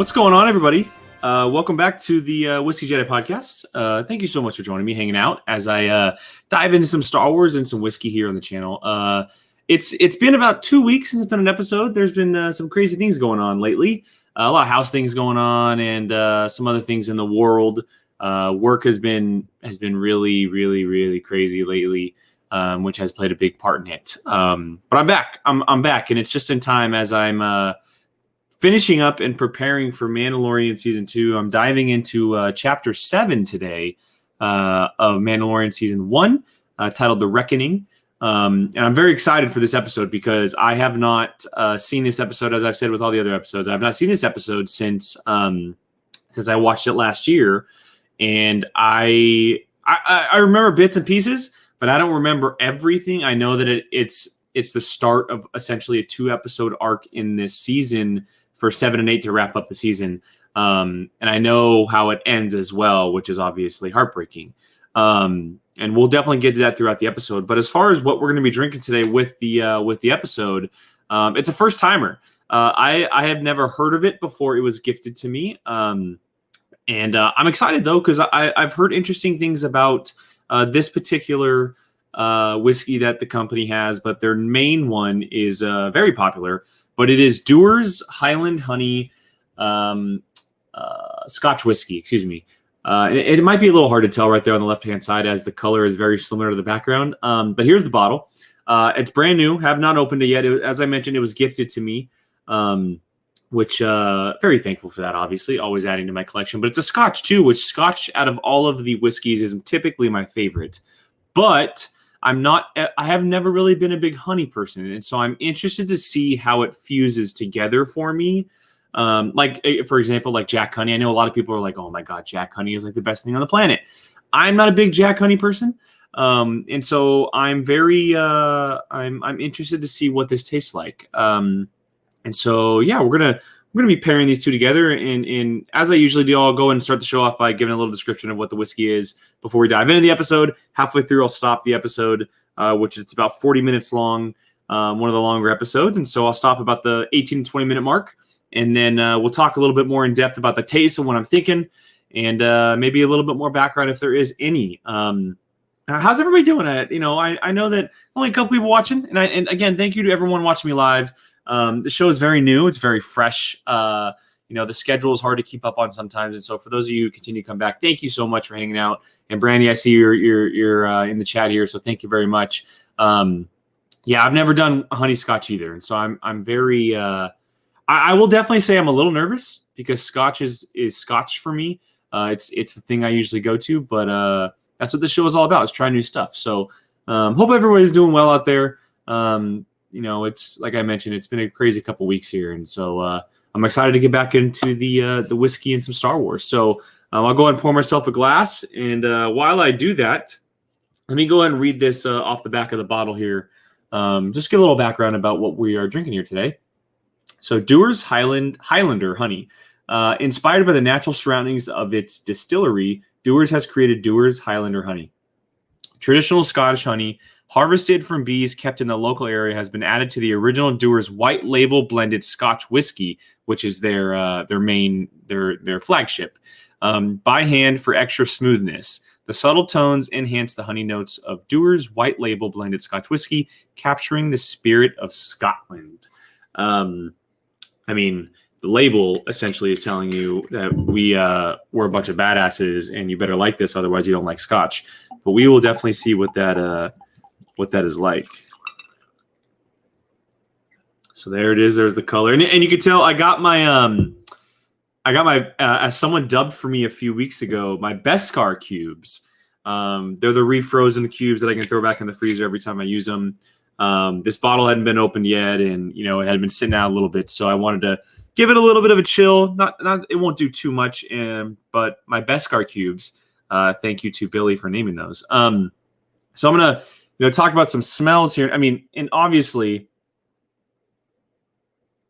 What's going on, everybody? Welcome back to the Whiskey Jedi podcast. Thank you so much for joining me, hanging out as I dive into some Star Wars and some whiskey here on the channel. It's been about 2 weeks since I've done an episode. There's been some crazy things going on lately. A lot of house things going on, and some other things in the world. Work has been really crazy lately, which has played a big part in it. But I'm back. I'm back, and it's just in time as I'm finishing up and preparing for Mandalorian Season 2. I'm diving into Chapter 7 today of Mandalorian Season 1, titled The Reckoning. And I'm very excited for this episode because I have not seen this episode, as I've said with all the other episodes. I've not seen this episode since I watched it last year. And I remember bits and pieces, but I don't remember everything. I know that it's the start of essentially a 2-episode arc in this season for 7 and 8 to wrap up the season. And I know how it ends as well, which is obviously heartbreaking. And we'll definitely get to that throughout the episode. But as far as what we're going to be drinking today with the episode, it's a first timer. I have never heard of it before it was gifted to me. And I'm excited though, because I've heard interesting things about this particular whiskey that the company has, but their main one is very popular. But it is Dewar's Highland Honey Scotch whiskey. Excuse me. It might be a little hard to tell right there on the left-hand side as the color is very similar to the background. But here's the bottle. It's brand new. Have not opened it yet. As I mentioned, it was gifted to me, which very thankful for that, obviously. Always adding to my collection. But it's a Scotch, too, which Scotch, out of all of the whiskeys, is typically my favorite. But I have never really been a big honey person. And so I'm interested to see how it fuses together for me. Like, for example, like Jack Honey. I know a lot of people are like, oh my God, Jack Honey is like the best thing on the planet. I'm not a big Jack Honey person. And so I'm very, I'm interested to see what this tastes like. And so, yeah, we're going to be pairing these two together. And as I usually do, I'll go and start the show off by giving a little description of what the whiskey is before we dive into the episode. Halfway through, I'll stop the episode, which it's about 40 minutes long, one of the longer episodes. And so I'll stop about the 18 to 20 minute mark. And then we'll talk a little bit more in depth about the taste and what I'm thinking, and maybe a little bit more background if there is any. How's everybody doing? I know that only a couple people watching, and again, thank you to everyone watching me live. The show is very new; it's very fresh. The schedule is hard to keep up on sometimes, and so for those of you who continue to come back, thank you so much for hanging out. And Brandy, I see you're in the chat here, so thank you very much. I've never done honey Scotch either, and so I'm very. I will definitely say I'm a little nervous because Scotch is Scotch for me. It's the thing I usually go to, but that's what the show is all about, is trying new stuff. So hope everybody's doing well out there. It's like I mentioned, it's been a crazy couple weeks here. And so I'm excited to get back into the whiskey and some Star Wars. So I'll go ahead and pour myself a glass. And while I do that, let me go ahead and read this off the back of the bottle here. Just give a little background about what we are drinking here today. So Dewar's Highlander Honey. Inspired by the natural surroundings of its distillery, Dewar's has created Dewar's Highlander Honey. Traditional Scottish honey, harvested from bees kept in the local area, has been added to the original Dewar's white label blended Scotch whiskey, which is their flagship, by hand for extra smoothness. The subtle tones enhance the honey notes of Dewar's white label blended Scotch whiskey, capturing the spirit of Scotland. The label essentially is telling you that we're a bunch of badasses and you better like this, otherwise you don't like Scotch. But we will definitely see what that is like. So there it is. There's the color, and you can tell I got my as someone dubbed for me a few weeks ago, my Beskar cubes. They're the refrozen cubes that I can throw back in the freezer every time I use them. This bottle hadn't been opened yet, and it had been sitting out a little bit, so I wanted to give it a little bit of a chill. Not it won't do too much, but my Beskar cubes. Thank you to Billy for naming those. So I'm gonna talk about some smells here. And obviously,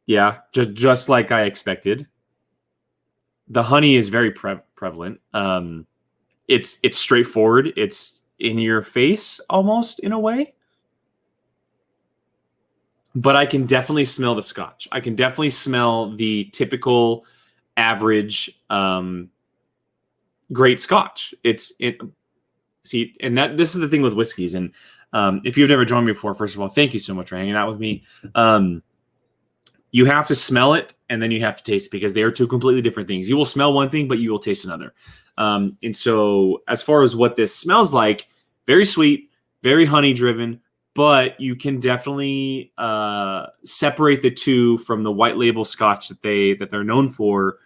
yeah, just like I expected, the honey is very prevalent. It's straightforward. It's in your face almost in a way. But I can definitely smell the Scotch. I can definitely smell the typical average great Scotch. See, and this is the thing with whiskeys. And if you've never joined me before, first of all, thank you so much for hanging out with me. You have to smell it and then you have to taste it because they are two completely different things. You will smell one thing, but you will taste another. And so as far as what this smells like, very sweet, very honey driven, but you can definitely separate the two from the white label Scotch that they're known for,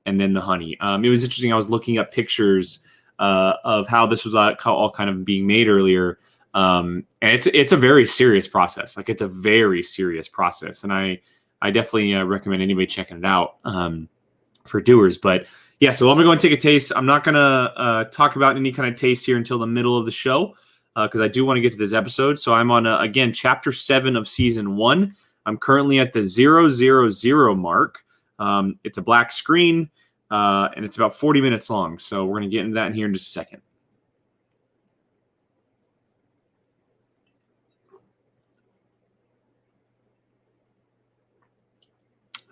and then the honey. It was interesting. I was looking up pictures of how this was all kind of being made earlier. And it's a very serious process. Like, it's a very serious process. And I definitely recommend anybody checking it out for Dewars. But yeah, so I'm going to go and take a taste. I'm not going to talk about any kind of taste here until the middle of the show because I do want to get to this episode. So I'm on, again, Chapter 7 of Season 1. I'm currently at the 000 mark. It's a black screen, and it's about 40 minutes long. So we're going to get into that in here in just a second.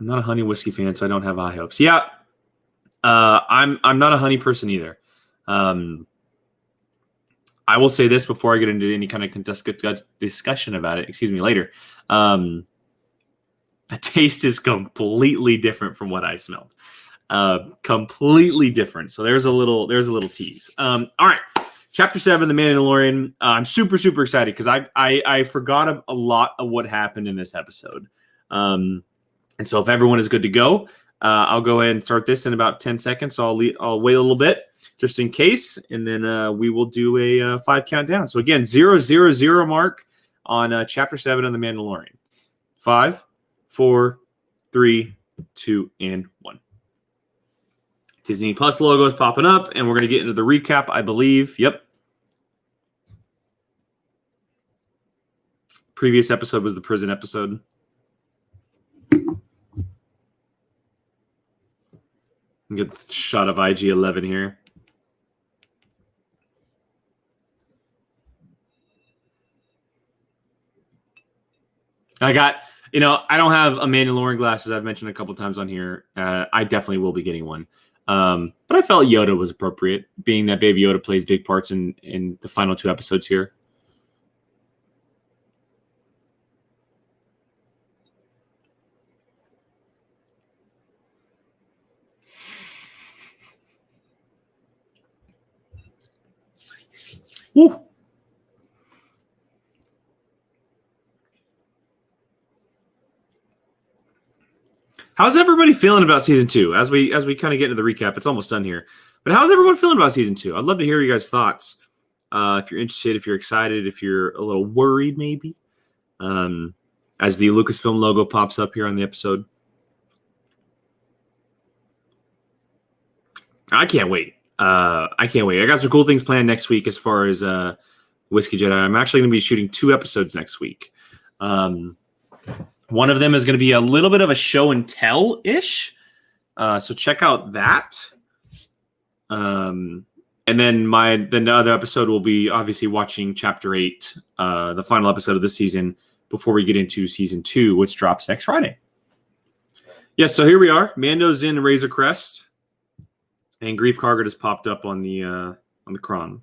I'm not a honey whiskey fan, so I don't have high hopes. Yeah, I'm not a honey person either. I will say this before I get into any kind of discussion about it. Excuse me, later. The taste is completely different from what I smelled. Completely different. So there's a little tease. All right. Chapter 7, The Mandalorian. I'm super, super excited because I forgot a lot of what happened in this episode. And so if everyone is good to go, I'll go ahead and start this in about 10 seconds. So I'll wait a little bit just in case, and then we will do a 5 countdown. So again, 000 mark on Chapter 7 of The Mandalorian. 5, 4, 3, 2, and 1. Disney Plus logo is popping up, and we're going to get into the recap, I believe. Yep. Previous episode was the prison episode. Get a shot of IG-11 here. I got, I don't have a Mandalorian glasses. I've mentioned a couple times on here. I definitely will be getting one. But I felt Yoda was appropriate, being that Baby Yoda plays big parts in the final 2 episodes here. Woo! How's everybody feeling about season 2? As we kind of get into the recap, it's almost done here. But how's everyone feeling about season 2? I'd love to hear you guys' thoughts. If you're interested, if you're excited, if you're a little worried, maybe. As the Lucasfilm logo pops up here on the episode. I can't wait. I got some cool things planned next week as far as Whiskey Jedi. I'm actually going to be shooting 2 episodes next week. One of them is going to be a little bit of a show and tell-ish. So check out that. And then the other episode will be obviously watching Chapter 8, the final episode of this season, before we get into Season 2, which drops next Friday. Yes, so here we are. Mando's in Razor Crest. And Grief Karga just popped up on the cron.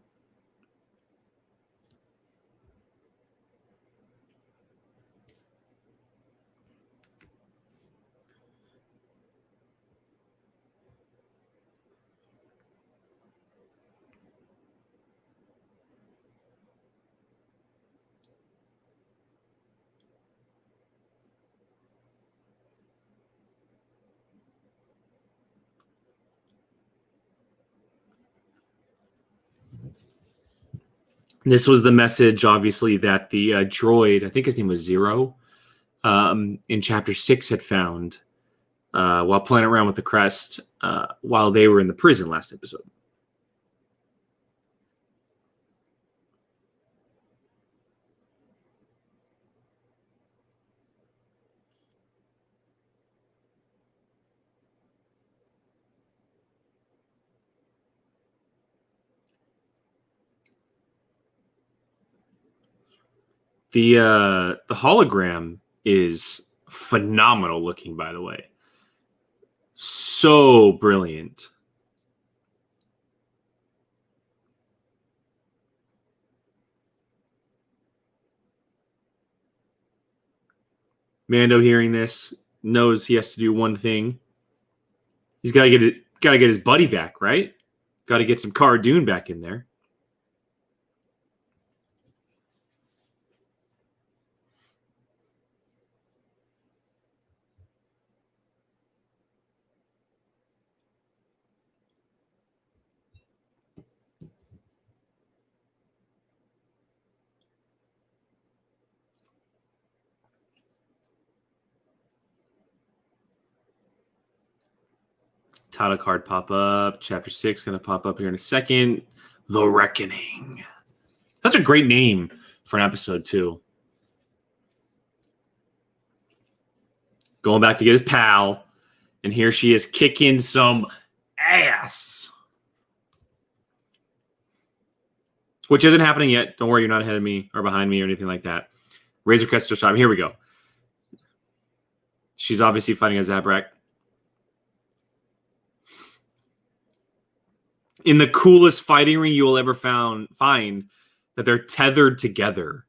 This was the message, obviously, that the droid, I think his name was Zero, in Chapter 6 had found while playing around with the crest while they were in the prison last episode. The hologram is phenomenal looking, by the way. So brilliant. Mando hearing this knows he has to do one thing. He's got to get his buddy back, right? Got to get some Cara Dune back in there. Title card pop up. Chapter 6 going to pop up here in a second. The Reckoning. That's a great name for an episode, too. Going back to get his pal. And here she is kicking some ass. Which isn't happening yet. Don't worry, you're not ahead of me or behind me or anything like that. Razor Crest time. Here we go. She's obviously fighting a Zabrak. In the coolest fighting ring you will ever find that they're tethered together.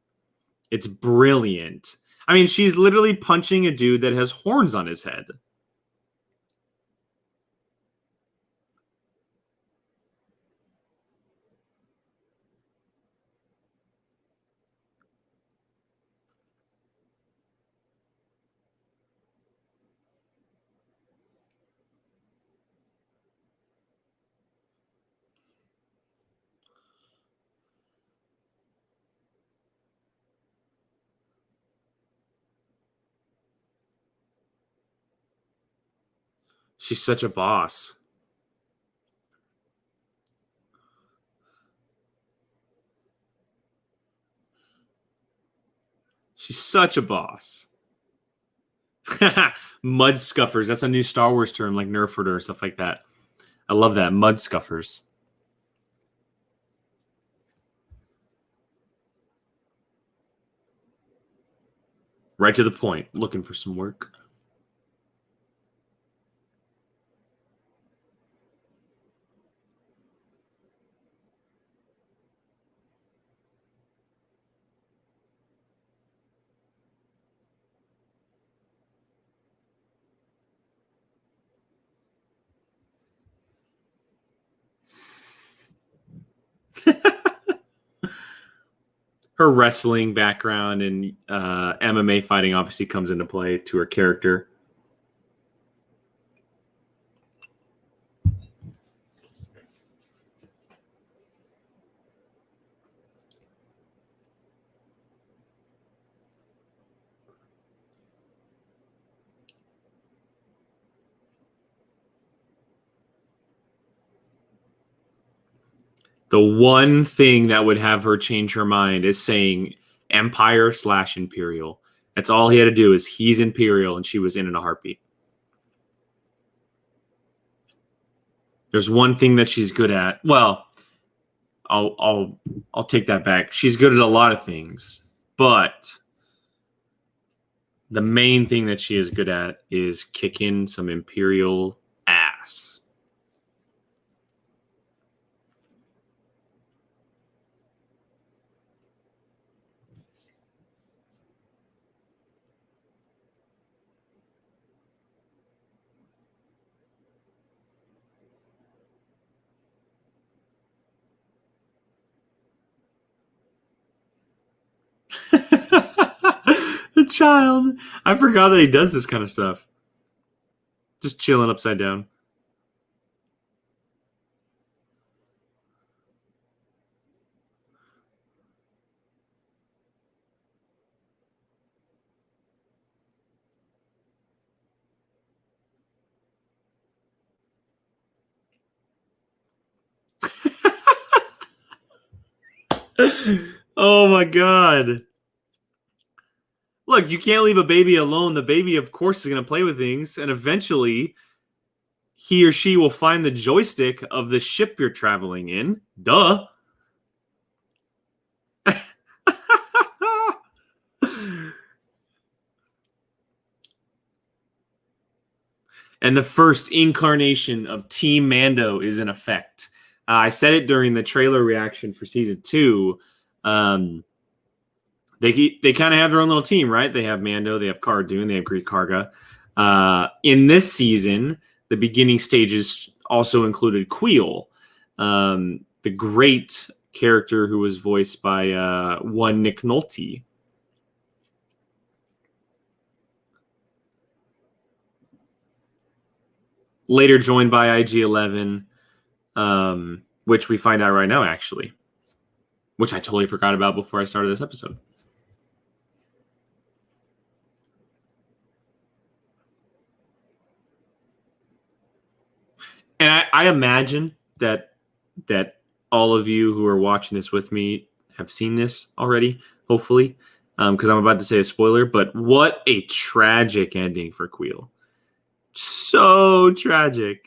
It's brilliant. I mean, she's literally punching a dude that has horns on his head. She's such a boss. She's such a boss. Mud scuffers. That's a new Star Wars term, like Nerford or stuff like that. I love that. Mud scuffers. Right to the point. Looking for some work. Her wrestling background and MMA fighting obviously comes into play to her character. The one thing that would have her change her mind is saying Empire/Imperial. That's all he had to do is he's Imperial, and she was in a heartbeat. There's one thing that she's good at. Well, I'll take that back. She's good at a lot of things, but the main thing that she is good at is kicking some Imperial ass. The child. I forgot that he does this kind of stuff. Just chilling upside down. Oh my god. Look, you can't leave a baby alone. The baby, of course, is going to play with things, and eventually he or she will find the joystick of the ship you're traveling in. Duh. And the first incarnation of Team Mando is in effect. I said it during the trailer reaction for season 2. They kind of have their own little team, right? They have Mando, they have Cara Dune, they have Greef Karga. In this season, the beginning stages also included Queel, the great character who was voiced by one Nick Nolte. Later joined by IG-11, which we find out right now, actually, which I totally forgot about before I started this episode. And I imagine that all of you who are watching this with me have seen this already, hopefully, because I'm about to say a spoiler. But what a tragic ending for Queel. So tragic.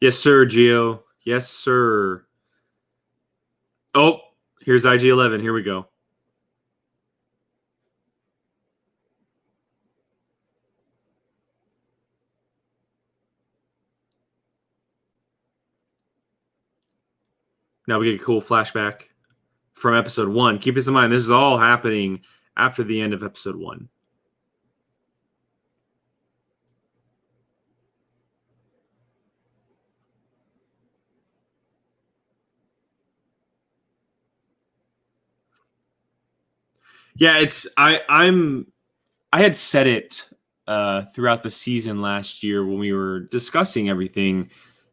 Yes, sir, Gio. Yes, sir. Oh, here's IG-11. Here we go. Now we get a cool flashback from episode 1. Keep this in mind. This is all happening after the end of episode 1. Yeah, I had said it throughout the season last year when we were discussing everything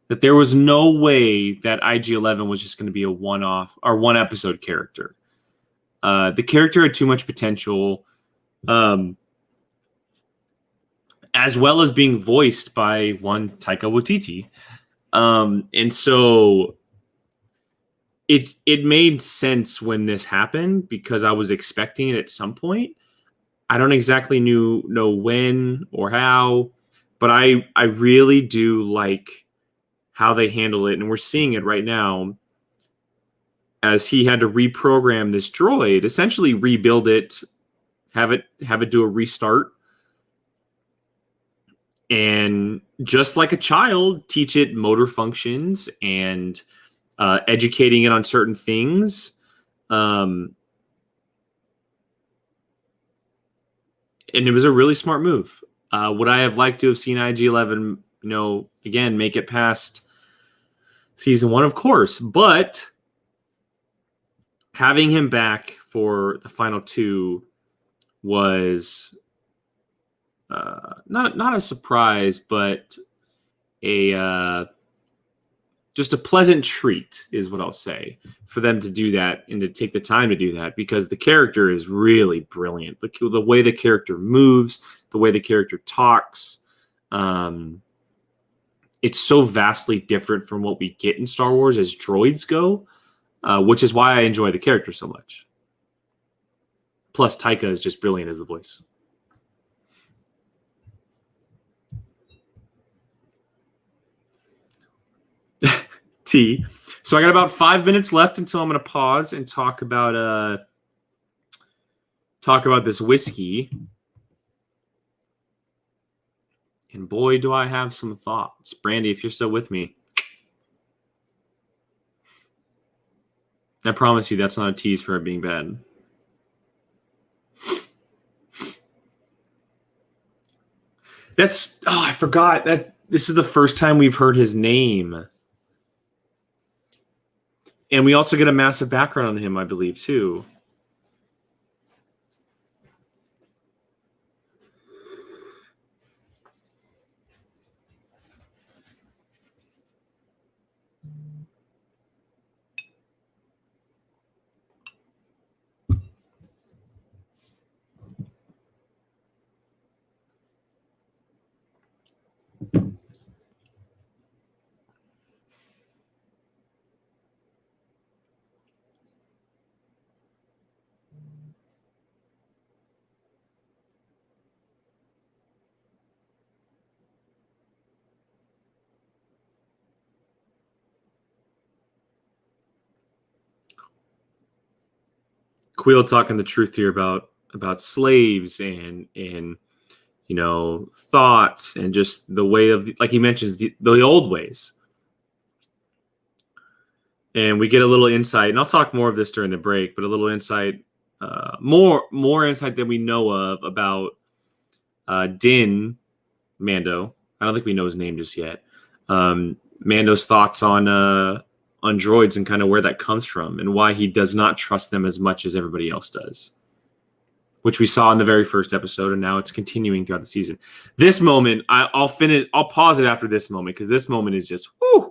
that there was no way that IG-11 was just going to be a one-off or one-episode character. The character had too much potential, as well as being voiced by one Taika Waititi. And so it made sense when this happened because I was expecting it at some point. I don't exactly know when or how, but I really do like how they handle it, and we're seeing it right now as he had to reprogram this droid, essentially rebuild it, have it do a restart, and just like a child, teach it motor functions and educating it on certain things. And it was a really smart move. Would I have liked to have seen IG-11, again, make it past season 1? Of course. But having him back for the final 2 was not a surprise, but just a pleasant treat is what I'll say for them to do that and to take the time to do that, because the character is really brilliant. The way the character moves, the way the character talks, it's so vastly different from what we get in Star Wars as droids go, which is why I enjoy the character so much. Plus, Taika is just brilliant as the voice. T. So I got about 5 minutes left until I'm going to pause and talk about this whiskey. And boy, do I have some thoughts. Brandy, if you're still with me, I promise you that's not a tease for it being bad. I forgot that this is the first time we've heard his name. And we also get a massive background on him, I believe, too. Queel talking the truth here about slaves and thoughts and just the way of, like he mentions, the old ways. And we get a little insight, and I'll talk more of this during the break, but a little insight, more insight than we know of about Din Mando. I don't think we know his name just yet. Mando's thoughts on droids and kind of where that comes from and why he does not trust them as much as everybody else does, which we saw in the very first episode, and now it's continuing throughout the season. This moment, I'll pause it after this moment, because this moment is just, whoo!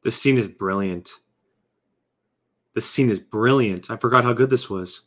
This scene is brilliant. This scene is brilliant. I forgot how good this was.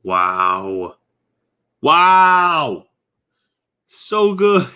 Wow. Wow. So good.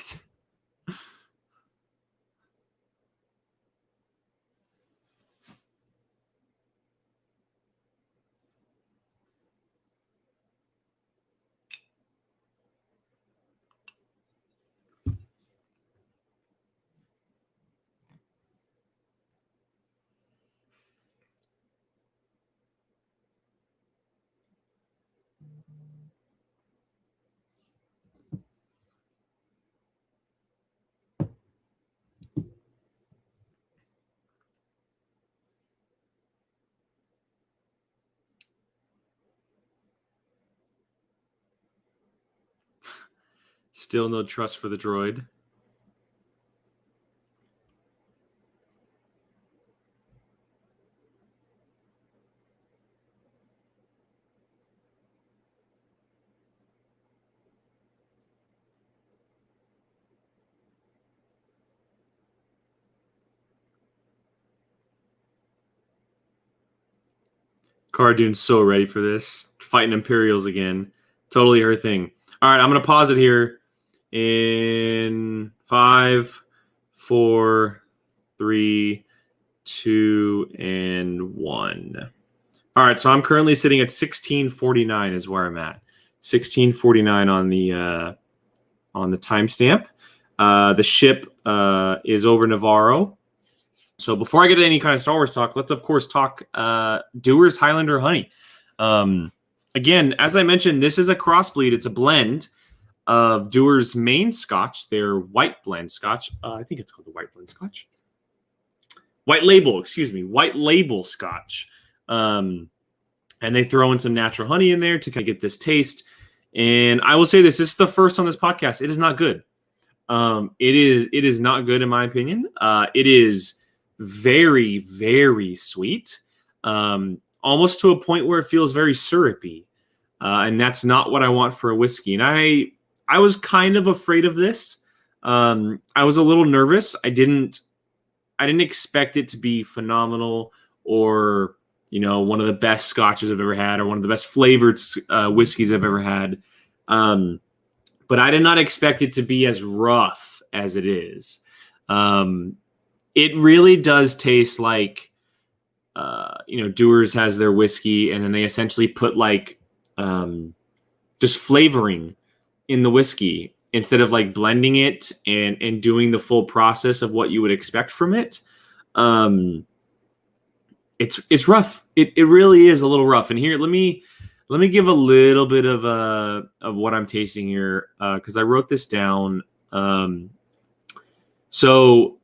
Still no trust for the droid. Cara Dune's so ready for this. Fighting Imperials again. Totally her thing. All right, I'm going to pause it here in 5, 4, 3, 2, and 1. All right, so I'm currently sitting at 1649 is where I'm at. 1649 on the timestamp. The ship is over Navarro. So before I get to any kind of Star Wars talk, let's of course talk Dewar's Highland or Honey. Again, as I mentioned, this is a crossbreed. It's a blend of Dewar's main Scotch, their white blend Scotch. I think it's called the white blend Scotch. White label Scotch. And they throw in some natural honey in there to kind of get this taste. And I will say this is the first on this podcast. It is not good. It is not good in my opinion. It is very, very sweet. Almost to a point where it feels very syrupy. And that's not what I want for a whiskey. And I was kind of afraid of this. I was a little nervous. I didn't expect it to be phenomenal or, one of the best scotches I've ever had or one of the best flavored whiskeys I've ever had. But I did not expect it to be as rough as it is. It really does taste like, Dewar's has their whiskey and then they essentially put like just flavoring in the whiskey. instead of like blending it and doing the full process of what you would expect from it. It's rough. It really is a little rough. And here, let me give a little bit of what I'm tasting here, because I wrote this down. So,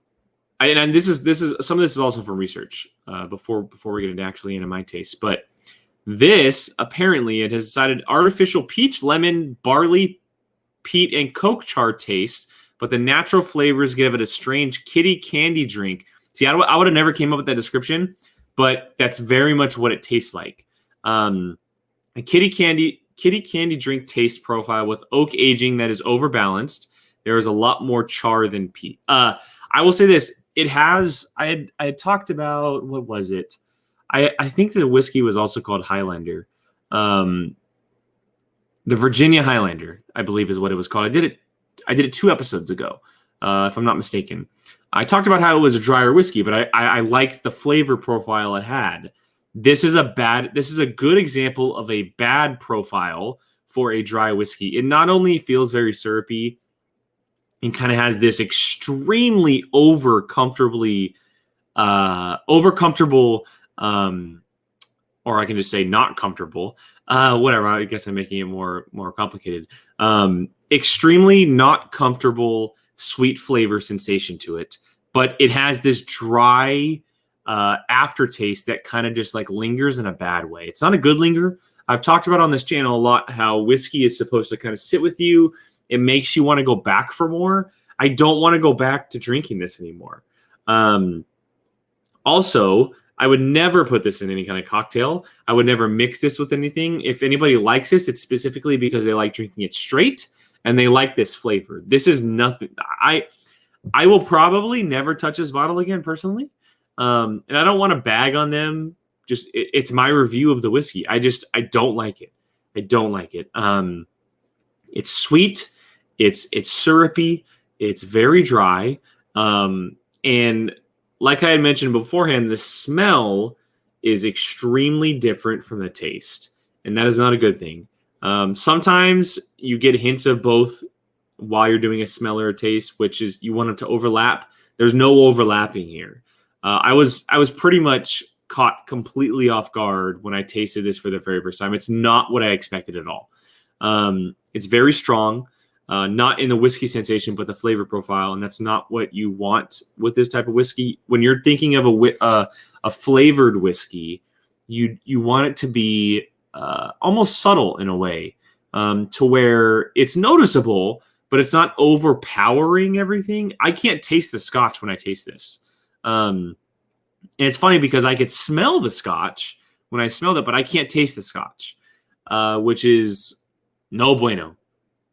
and this is some of this is also from research. Before we get into my taste, but this apparently it has decided artificial peach, lemon, barley, peat, and Coke char taste, but the natural flavors give it a strange kitty candy drink. See, I would have never came up with that description, but that's very much what it tastes like. A kitty candy drink taste profile with oak aging that is overbalanced. There is a lot more char than peat. I will say this: it has. I had talked about, what was it? I think the whiskey was also called Highlander. The Virginia Highlander, I believe, is what it was called. I did it 2 episodes ago, if I'm not mistaken. I talked about how it was a drier whiskey, but I liked the flavor profile it had. This is a good example of a bad profile for a dry whiskey. It not only feels very syrupy and kind of has this extremely over comfortable, or I can just say not comfortable. Whatever. I guess I'm making it more complicated. Extremely not comfortable sweet flavor sensation to it, but it has this dry aftertaste that kind of just like lingers in a bad way. It's not a good linger. I've talked about on this channel a lot how whiskey is supposed to kind of sit with you. It makes you want to go back for more. I don't want to go back to drinking this anymore. Also, I would never put this in any kind of cocktail. I would never mix this with anything. If anybody likes this, it's specifically because they like drinking it straight and they like this flavor. This is nothing. I will probably never touch this bottle again personally. And I don't want to bag on them. Just it's my review of the whiskey. I don't like it. I don't like it. It's sweet. It's syrupy. It's very dry. And like I had mentioned beforehand, the smell is extremely different from the taste, and that is not a good thing. Sometimes you get hints of both while you're doing a smell or a taste, which is you want them to overlap. There's no overlapping here. I was pretty much caught completely off guard when I tasted this for the very first time. It's not what I expected at all. It's very strong. Not in the whiskey sensation, but the flavor profile, and that's not what you want with this type of whiskey. When you're thinking of a flavored whiskey, you want it to be almost subtle in a way, to where it's noticeable, but it's not overpowering everything. I can't taste the Scotch when I taste this, and it's funny because I could smell the Scotch when I smelled it, but I can't taste the Scotch, which is no bueno.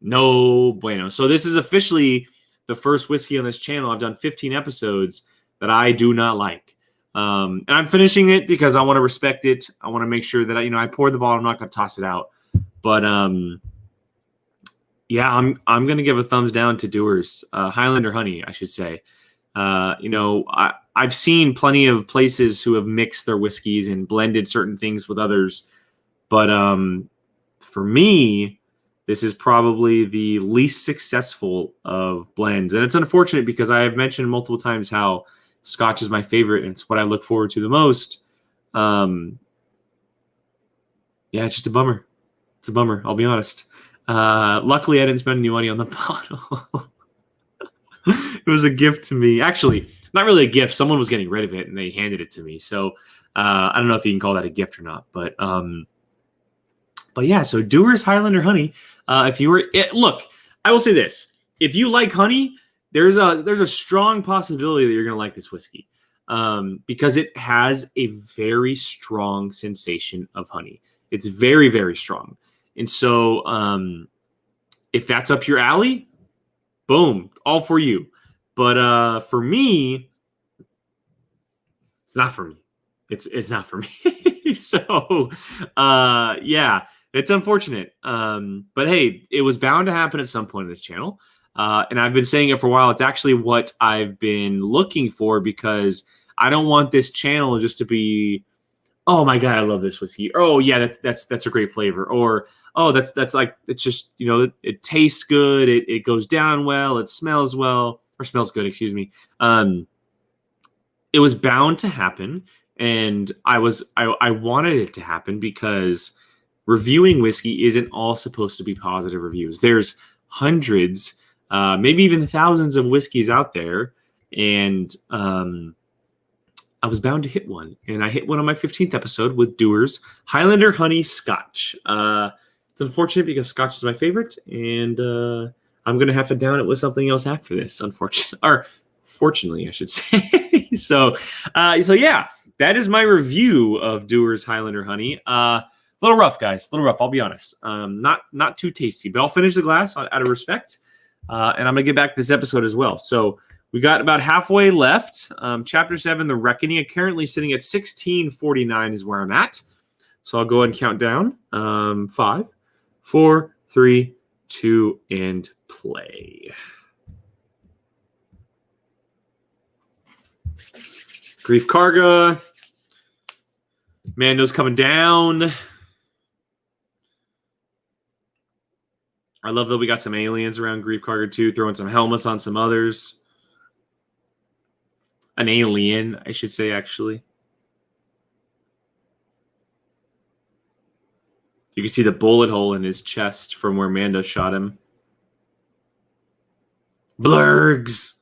No bueno. So this is officially the first whiskey on this channel. I've done 15 episodes that I do not like. And I'm finishing it because I want to respect it. I want to make sure that I poured the bottle. I'm not going to toss it out. But yeah, I'm going to give a thumbs down to Dewar's Highlander Honey, I should say. I've seen plenty of places who have mixed their whiskeys and blended certain things with others. But for me, this is probably the least successful of blends. And it's unfortunate because I have mentioned multiple times how Scotch is my favorite and it's what I look forward to the most. Yeah, it's just a bummer. It's a bummer, I'll be honest. Luckily, I didn't spend any money on the bottle. It was a gift to me. Actually, not really a gift. Someone was getting rid of it and they handed it to me. So I don't know if you can call that a gift or not. But yeah, so Dewar's Highlander Honey. Look, I will say this: if you like honey, there's a strong possibility that you're gonna like this whiskey, because it has a very strong sensation of honey. It's very, very strong, and so if that's up your alley, boom, all for you. But for me, it's not for me. It's not for me. So yeah. It's unfortunate, but hey, it was bound to happen at some point in this channel, and I've been saying it for a while. It's actually what I've been looking for because I don't want this channel just to be Oh my god, I love this whiskey. Oh yeah, that's a great flavor. Or oh, that's like it's just it tastes good. It goes down well. It smells well or smells good. Excuse me. Um, it was bound to happen, and I wanted it to happen because reviewing whiskey isn't all supposed to be positive reviews. There's hundreds, maybe even thousands of whiskeys out there, and I was bound to hit one, and I hit one on my 15th episode with Dewar's Highlander Honey Scotch. It's unfortunate because Scotch is my favorite, and I'm gonna have to down it with something else after this. Unfortunately, or fortunately, I should say. So yeah, that is my review of Dewar's Highlander Honey. A little rough, guys. A little rough. I'll be honest. Not too tasty, but I'll finish the glass out of respect, and I'm gonna get back to this episode as well. So. We got about halfway left. Chapter 7, The Reckoning. I'm currently sitting at 1649 is where I'm at. So I'll go ahead and count down. 5, 4, 3, 2, and play. Grief Karga. Mando's coming down. I love that we got some aliens around Grief Karga too, throwing some helmets on some others. An alien, I should say, actually. You can see the bullet hole in his chest from where Mando shot him. Blurgs!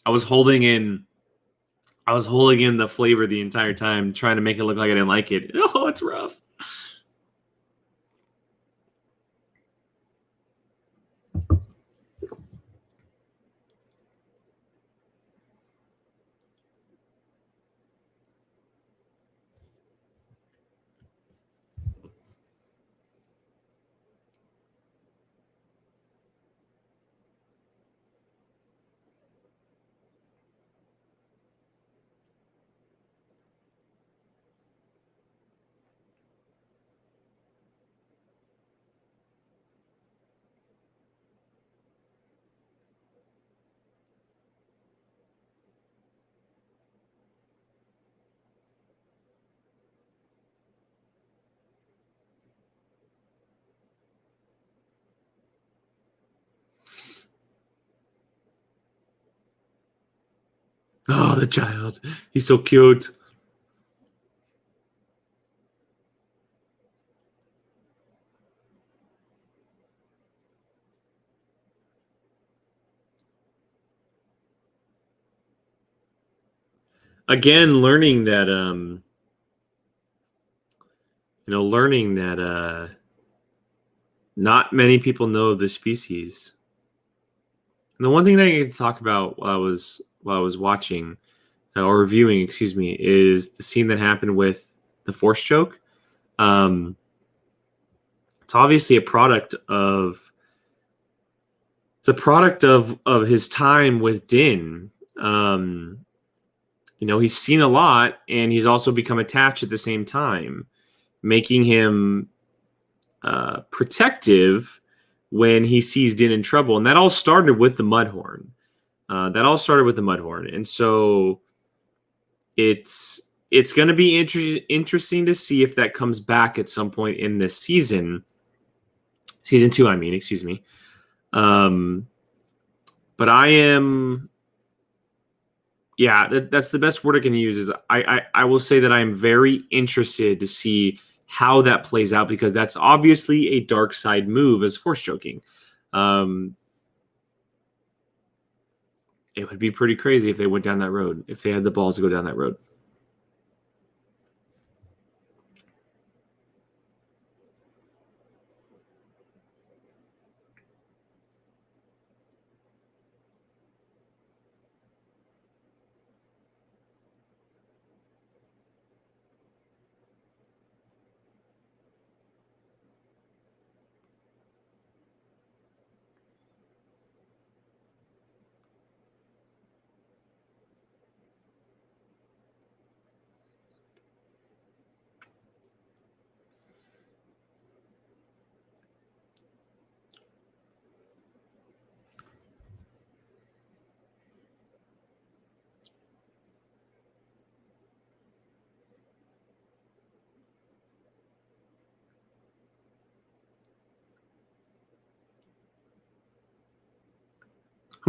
I was holding in the flavor the entire time, trying to make it look like I didn't like it. Oh, it's rough. Oh, the child. He's so cute. Again, learning that not many people know of the species. And the one thing that I get to talk about while I was watching or reviewing, excuse me, is the scene that happened with the force choke. It's obviously a product of his time with Din. He's seen a lot, and he's also become attached at the same time, making him protective when he sees Din in trouble. And that all started with the Mudhorn. And so it's going to be interesting to see if that comes back at some point in this season. Season 2, I mean, excuse me. But I am, that's the best word I can use. Is I will say that I am very interested to see how that plays out, because that's obviously a dark side move as force choking. It would be pretty crazy if they went down that road, if they had the balls to go down that road.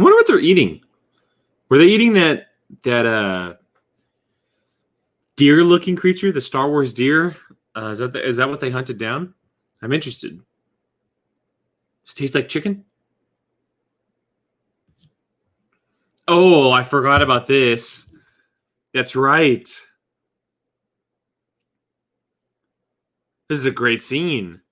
I wonder what they're eating. Were they eating that deer-looking creature, the Star Wars deer? Is that what they hunted down? I'm interested. Does it taste like chicken? Oh, I forgot about this. That's right. This is a great scene.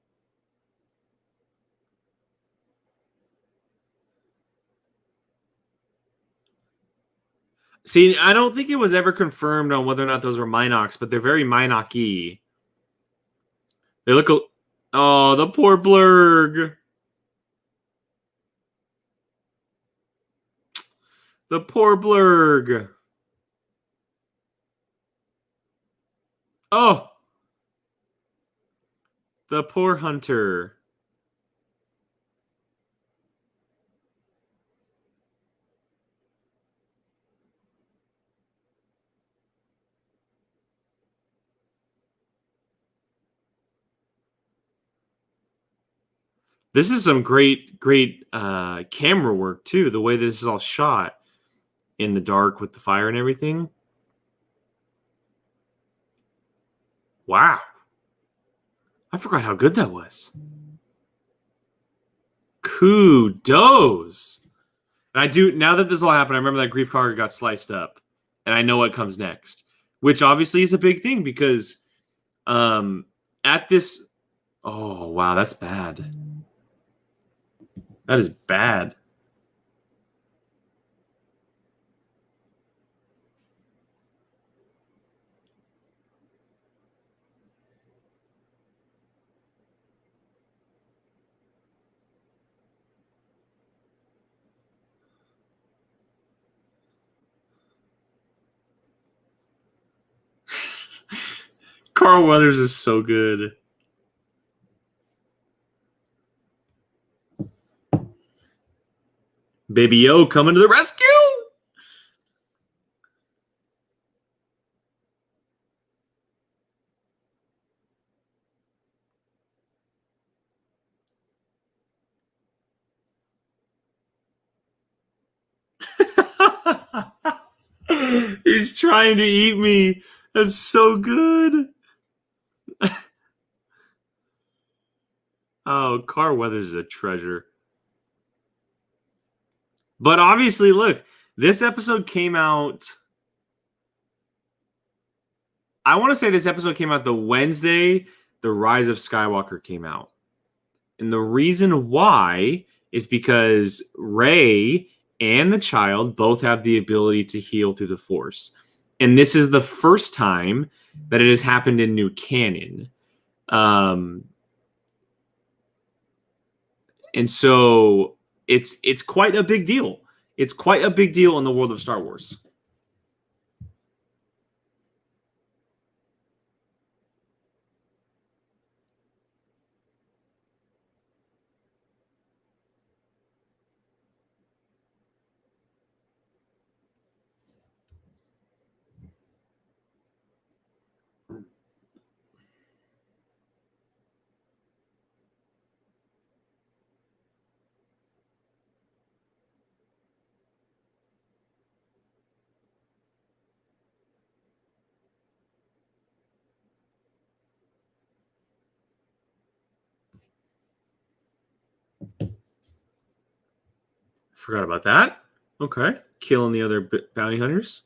See, I don't think it was ever confirmed on whether or not those were Minocs, but they're very Minoc-y. They look. Oh, the poor blurg. The poor blurg. Oh, the poor hunter. This is some great camera work too. The way this is all shot in the dark with the fire and everything. Wow, I forgot how good that was. Kudos. And I do, now that this all happened, I remember that Grief Karga got sliced up, and I know what comes next, which obviously is a big thing because at this, oh wow, that's bad. That is bad. Carl Weathers is so good. Baby Yo coming to the rescue. He's trying to eat me. That's so good. Oh, Carl Weathers is a treasure. But obviously, look, this episode came out. I want to say this episode came out the Wednesday The Rise of Skywalker came out. And the reason why is because Rey and the child both have the ability to heal through the Force. And this is the first time that it has happened in new canon. And so it's quite a big deal. It's quite a big deal in the world of Star Wars. Forgot about that. Okay. Killing the other bounty hunters.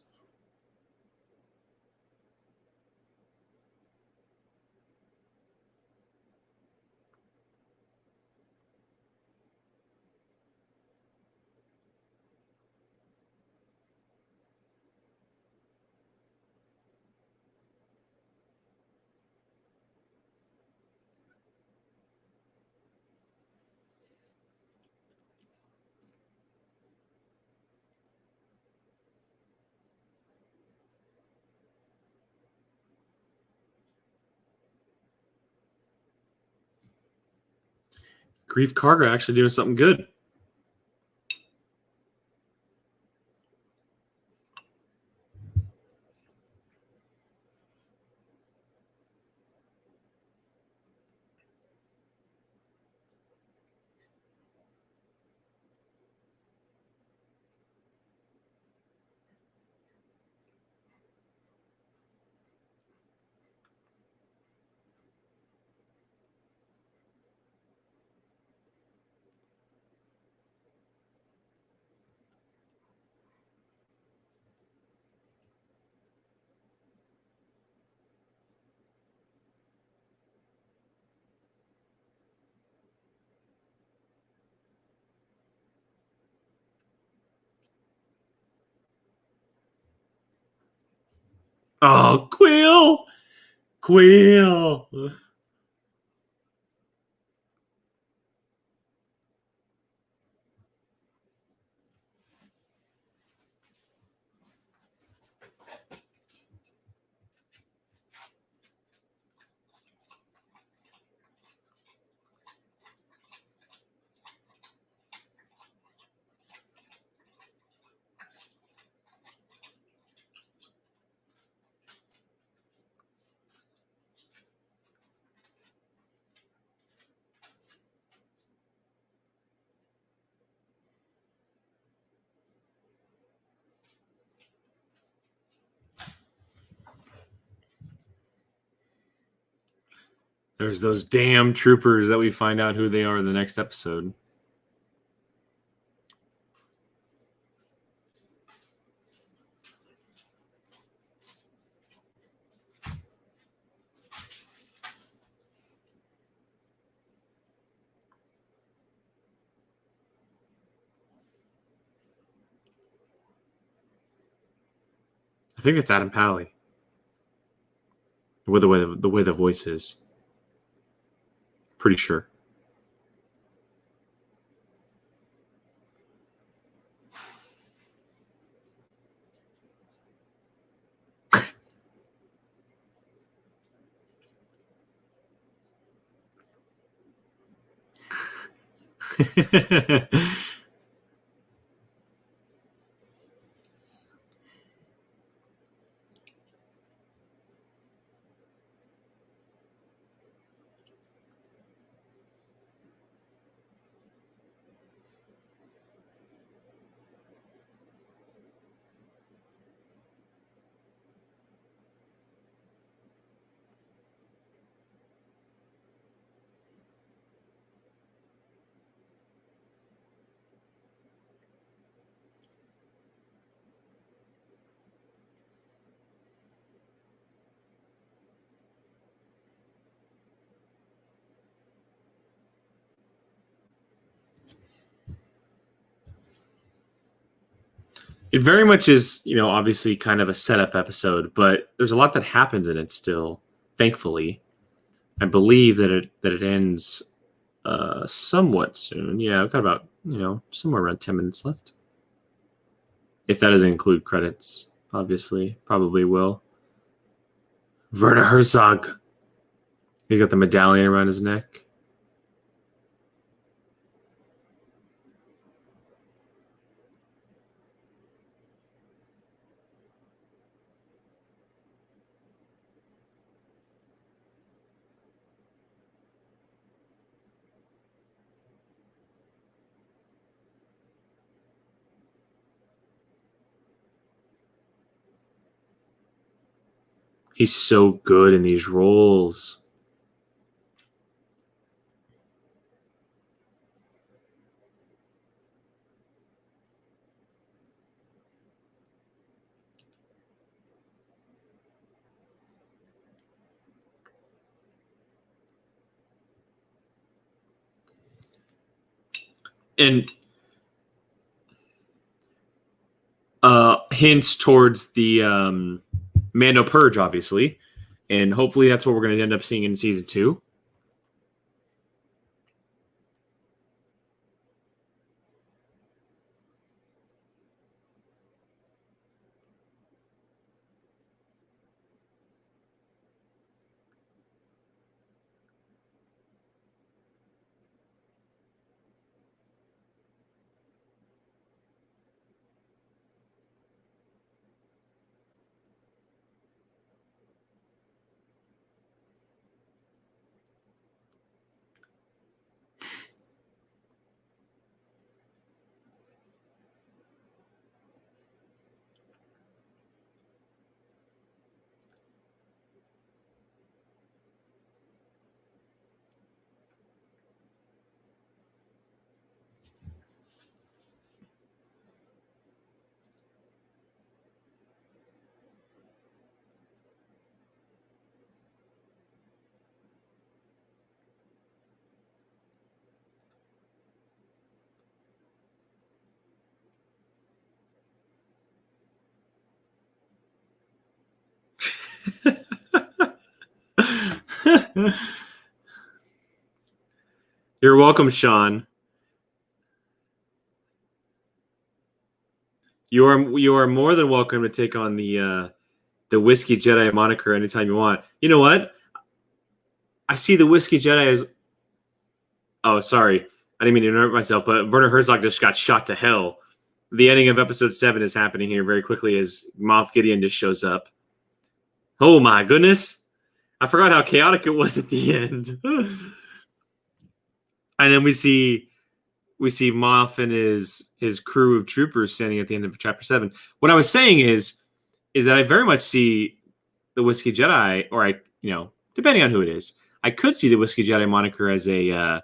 Grief Karga actually doing something good. Oh, Quill! Quill! There's those damn troopers that we find out who they are in the next episode. I think it's Adam Pally. With the way the voice is. Pretty sure. It very much is, obviously kind of a setup episode, but there's a lot that happens in it still, thankfully. I believe that it ends somewhat soon. Yeah, I've got about, somewhere around 10 minutes left. If that doesn't include credits, obviously, probably will. Werner Herzog. He's got the medallion around his neck. He's so good in these roles. And hints towards the Mando Purge, obviously. And hopefully that's what we're going to end up seeing in season 2. You're welcome, Sean. You are more than welcome to take on the Whiskey Jedi moniker anytime you want. You know what? I see the Whiskey Jedi as. Oh, sorry. I didn't mean to interrupt myself, but Werner Herzog just got shot to hell. The ending of episode 7 is happening here very quickly as Moff Gideon just shows up. Oh my goodness. I forgot how chaotic it was at the end. And then we see Moff and his crew of troopers standing at the end of chapter 7. What I was saying is that I very much see the Whiskey Jedi, or depending on who it is, I could see the Whiskey Jedi moniker as a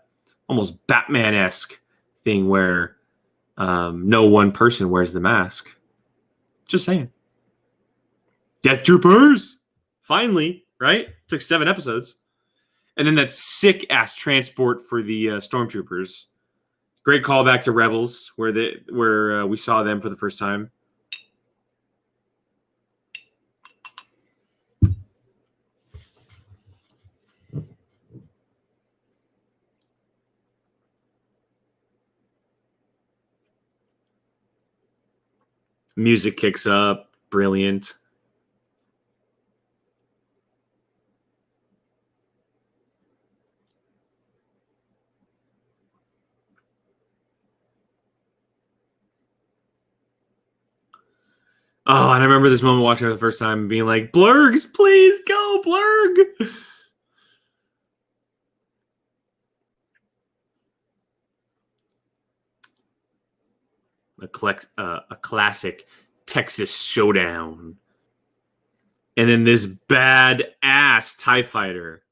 almost Batman-esque thing where no one person wears the mask. Just saying. Death Troopers! Finally, right? Took 7 episodes. And then that sick-ass transport for the Stormtroopers. Great callback to Rebels, where we saw them for the first time. Music kicks up. Brilliant. Oh, and I remember this moment watching it for the first time being like, Blurgs, please go, Blurg! A classic Texas showdown. And then this bad-ass TIE fighter.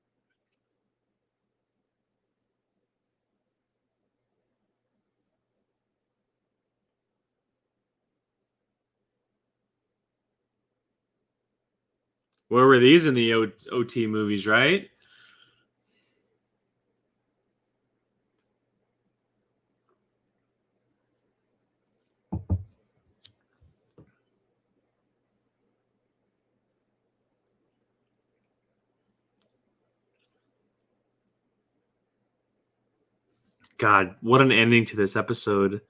Where were these in the OT movies, right? God, what an ending to this episode.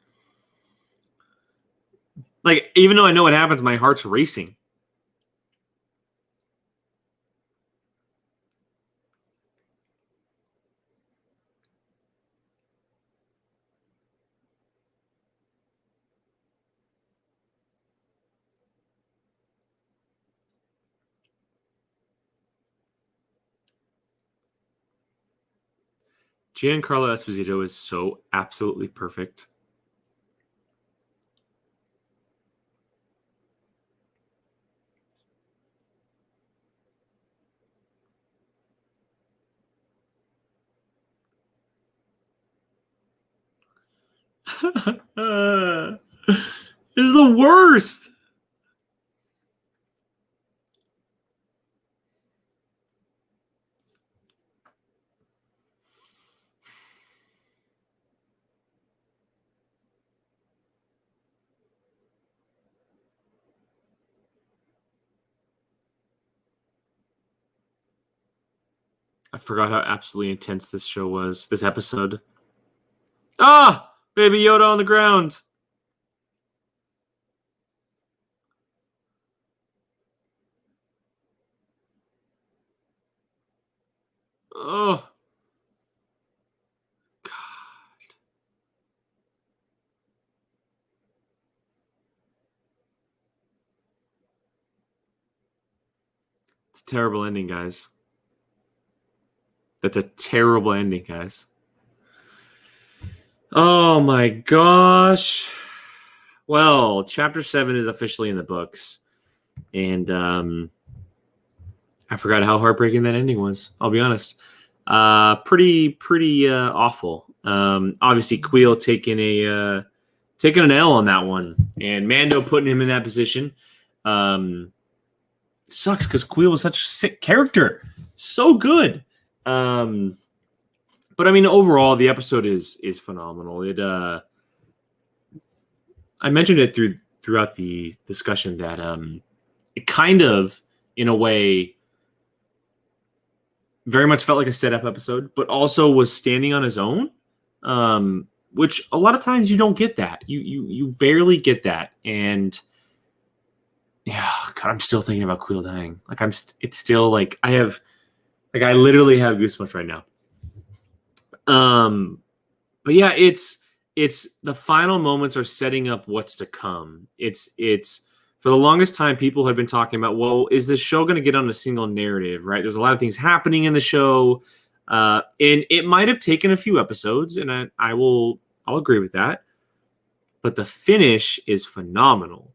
Like, even though I know what happens, my heart's racing. Giancarlo Esposito is so absolutely perfect. This is the worst. I forgot how absolutely intense this show was, this episode. Ah! Baby Yoda on the ground. Oh. God. It's a terrible ending, guys. That's a terrible ending, guys. Oh my gosh. Well, chapter 7 is officially in the books. And I forgot how heartbreaking that ending was. I'll be honest. Pretty awful. Obviously, Queel taking an L on that one, and Mando putting him in that position. Sucks because Queel was such a sick character, so good. But I mean, overall, the episode is phenomenal. It I mentioned it throughout the discussion that it kind of, in a way, very much felt like a setup episode, but also was standing on his own, which a lot of times you don't get that. You barely get that, and yeah, God, I'm still thinking about Quill dying. Like it's still like I literally have goosebumps right now. But yeah, it's the final moments are setting up what's to come. It's for the longest time people have been talking about, well, is this show going to get on a single narrative, right? There's a lot of things happening in the show, and it might have taken a few episodes, and I'll agree with that. But the finish is phenomenal.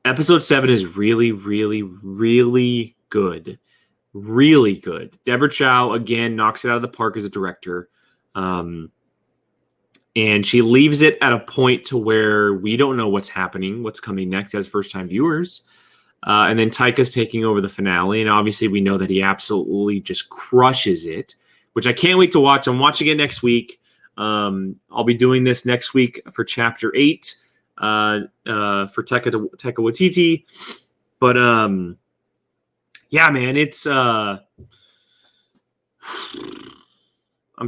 Episode 7 is really, really, really good. Really good. Deborah Chow, again, knocks it out of the park as a director. And she leaves it at a point to where we don't know what's happening, what's coming next as first-time viewers. And then Taika's taking over the finale. And obviously we know that he absolutely just crushes it, which I can't wait to watch. I'm watching it next week. I'll be doing this next week for Chapter 8 for Taika Waititi. But yeah, man, it's I'm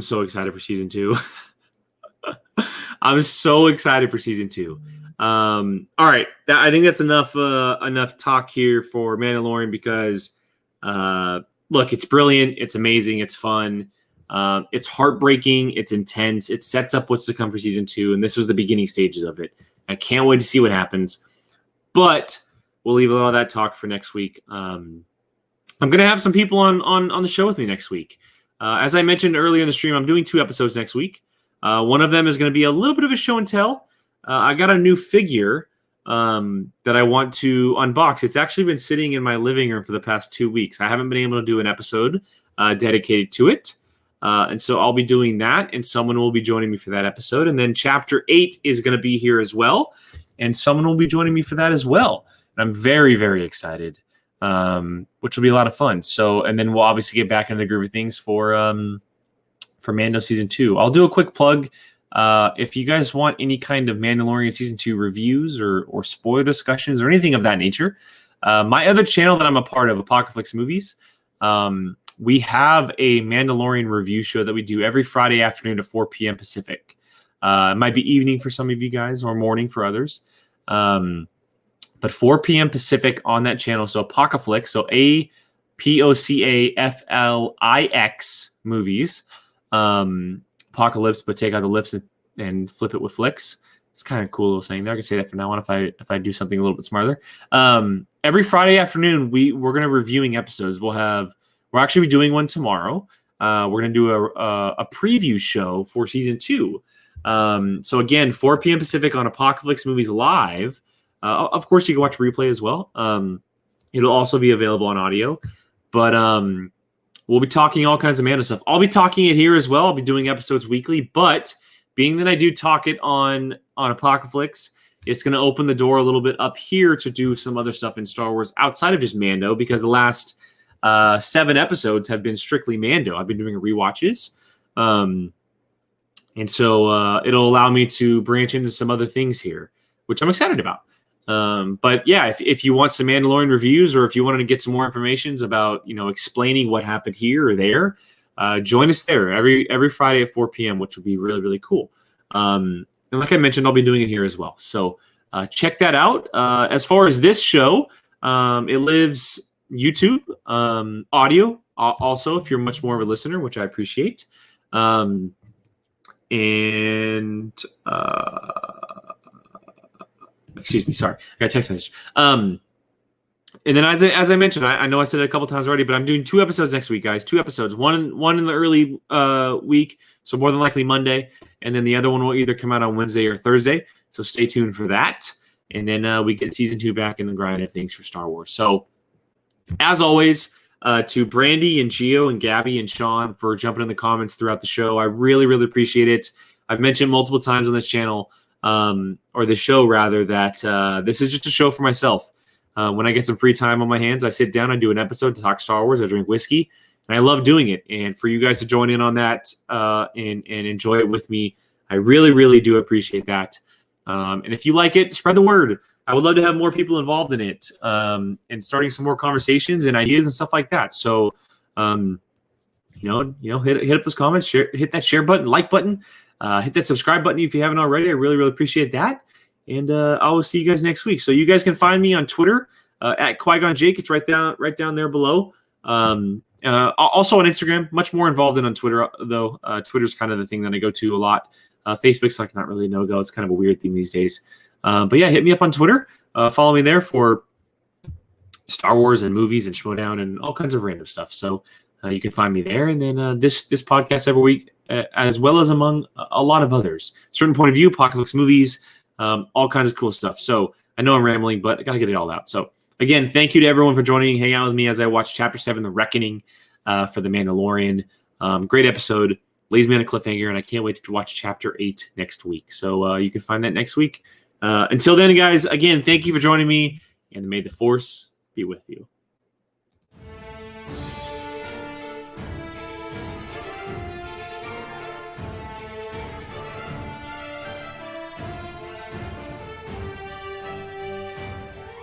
so excited for season 2. I'm so excited for season 2. All right, I think that's enough talk here for Mandalorian because look, it's brilliant, it's amazing, it's fun, it's heartbreaking, it's intense, it sets up what's to come for season 2, and this was the beginning stages of it. I can't wait to see what happens, but we'll leave a lot of that talk for next week. I'm going to have some people on the show with me next week. As I mentioned earlier in the stream, I'm doing 2 episodes next week. One of them is going to be a little bit of a show and tell. I got a new figure that I want to unbox. It's actually been sitting in my living room for the past 2 weeks. I haven't been able to do an episode dedicated to it. And so I'll be doing that, and someone will be joining me for that episode. And then Chapter 8 is going to be here as well, and someone will be joining me for that as well. And I'm very, very excited, which will be a lot of fun. So, and then we'll obviously get back into the groove of things for Mando Season 2. I'll do a quick plug. If you guys want any kind of Mandalorian Season 2 reviews or spoiler discussions or anything of that nature, my other channel that I'm a part of, Apocalypse Movies, we have a Mandalorian review show that we do every Friday afternoon at 4 p.m. Pacific. It might be evening for some of you guys or morning for others. But 4 p.m. Pacific on that channel. So Apocaflix, so Apocaflix movies. Apocalypse, but take out the lips and flip it with flicks. It's kind of a cool little saying there. I can say that from now on if I do something a little bit smarter. Every Friday afternoon, we're going to be reviewing episodes. We're actually doing one tomorrow. We're going to do a preview show for season 2. So again, 4 p.m. Pacific on Apocalypse Movies Live. Of course, you can watch replay as well. It'll also be available on audio. But we'll be talking all kinds of Mando stuff. I'll be talking it here as well. I'll be doing episodes weekly. But being that I do talk it on Apocalypse, it's going to open the door a little bit up here to do some other stuff in Star Wars outside of just Mando, because the last 7 episodes have been strictly Mando. I've been doing rewatches. And so it'll allow me to branch into some other things here, which I'm excited about. But yeah, if you want some Mandalorian reviews, or if you wanted to get some more information about, explaining what happened here or there, join us there every Friday at 4 p.m., which would be really, really cool. And like I mentioned, I'll be doing it here as well. So check that out. As far as this show, it lives YouTube, audio also, if you're much more of a listener, which I appreciate. Excuse me, sorry, I got a text message. And then as I mentioned, I know I said it a couple times already, but I'm doing 2 episodes next week, guys. 2 episodes. One in the early week, so more than likely Monday, and then the other one will either come out on Wednesday or Thursday. So stay tuned for that. And then we get season 2 back in the grind of things for Star Wars. So as always, to Brandy and Gio and Gabby and Sean for jumping in the comments throughout the show, I really, really appreciate it. I've mentioned multiple times on this channel, or the show rather, that this is just a show for myself. When I get some free time on my hands, I sit down, I do an episode to talk Star Wars, I drink whiskey, and I love doing it. And for you guys to join in on that and enjoy it with me, I really, really do appreciate that. And if you like it, spread the word. I would love to have more people involved in it, and starting some more conversations and ideas and stuff like that. So, hit up those comments, hit that share button, like button, hit that subscribe button if you haven't already. I really, really appreciate that. And I will see you guys next week. So you guys can find me on Twitter at Qui-Gon Jake. It's right down there below. Also on Instagram, much more involved than on Twitter, though. Twitter's kind of the thing that I go to a lot. Facebook's like not really a no-go. It's kind of a weird thing these days. But yeah, hit me up on Twitter. Follow me there for Star Wars and movies and Schmodown and all kinds of random stuff. So you can find me there. And then this podcast every week, as well as among a lot of others. Certain Point of View, Apocalypse Movies, all kinds of cool stuff. So I know I'm rambling, but I got to get it all out. So again, thank you to everyone for joining, hanging out with me as I watch Chapter 7, The Reckoning, for The Mandalorian. Great episode. Leaves me on a cliffhanger, and I can't wait to watch Chapter 8 next week. So you can find that next week. Until then, guys, again, thank you for joining me, and may the Force be with you.